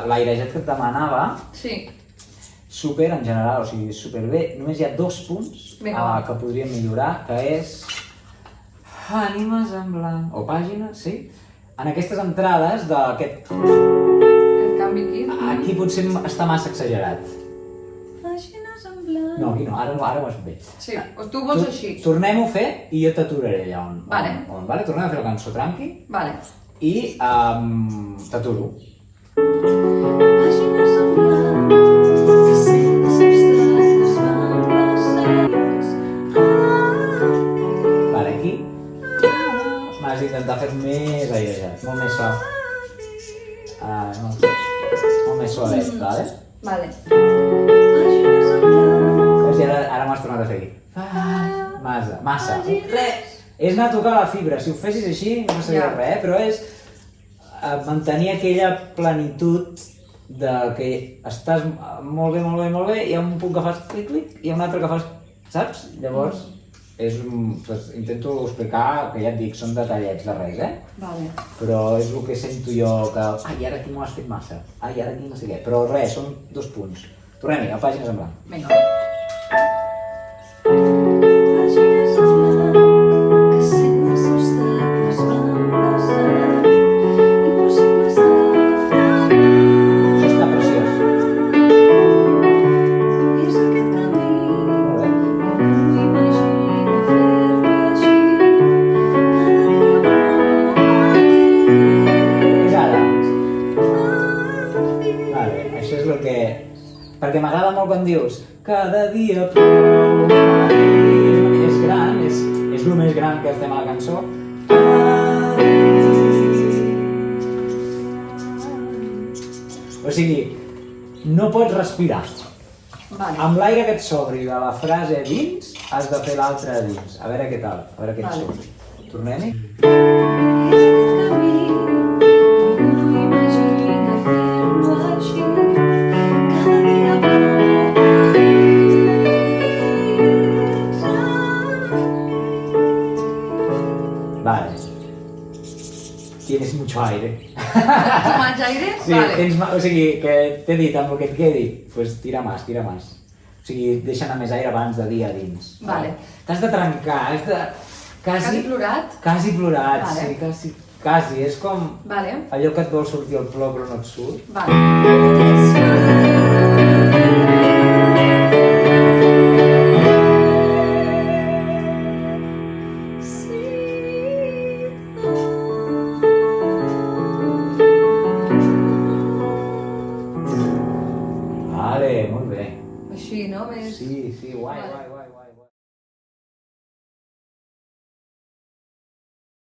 l'airejat que et demanava, Sí. super en general, o sigui, superbé. Només hi ha 2 punts que podríem millorar, que és ànimes en blanc, o pàgina, sí? En aquestes entrades d'aquest... El canvi aquí. Aquí potser està massa exagerat. Pàgines en blanc. No, aquí no, ara ho has fet bé. Sí, o tu vols així. Tornem-ho a fer i jo t'aturaré allà on... Vale. Vale? Tornem a fer la cançó tranqui Vale. i t'aturo. Pàgines en blanc, que sense obstacles van passar. Vale, aquí m'has d'intentar fer més airejat, molt més suau. Molt més suavet, vale? Vale. I ara m'has tornat a fer aquí. Massa. Res. És anar a tocar la fibra, si ho fessis així no passaria res, però és mantenir aquella plenitud de que estàs molt bé, molt bé, molt bé, hi ha un punt que fas clic-clic i hi ha un altre que fas, saps? Llavors, intento explicar, que ja et dic, són detallets de res, Vale. però és el que sento jo, que ai, ara aquí m'ho has fet massa, ai, ara aquí no sé què, però res, són 2 punts. Tornem-hi, a pàgines en blanc. Vinga. Pàgines en blanc, que sense obstacles van passar, impossibles de frenar. Això està preciós. És aquest camí, Molt bé. que no imagina fer-lo així, És ara. cada dia Vale, això és el que... Perquè m'agrada molt quan dius cada dia plou. És gran, és el més gran que estem a la cançó. O sigui, no pots respirar. Vale. Amb l'aire que et sobri de la frase dins, has de fer l'altra a dins. A veure què tal, a veure què et sobri. Tornem-hi? És aquest camí, que no imagina fer-lo així, cada dia Vale. Tienes mucho aire. Tomats aire? Sí, Vale. o sigui, que t'he dit amb el que et quedi, pues tira més, tira més. O sigui, deixa anar més aire abans de dir a dins. Vale. T'has de trencar, has de... Quasi plorat? Quasi plorat, Vale. sí, quasi. És com Vale. allò que et vol sortir el plor però no et surt. Vale. Vale, molt bé. Així, no? Més... Sí, guai, Vale. guai.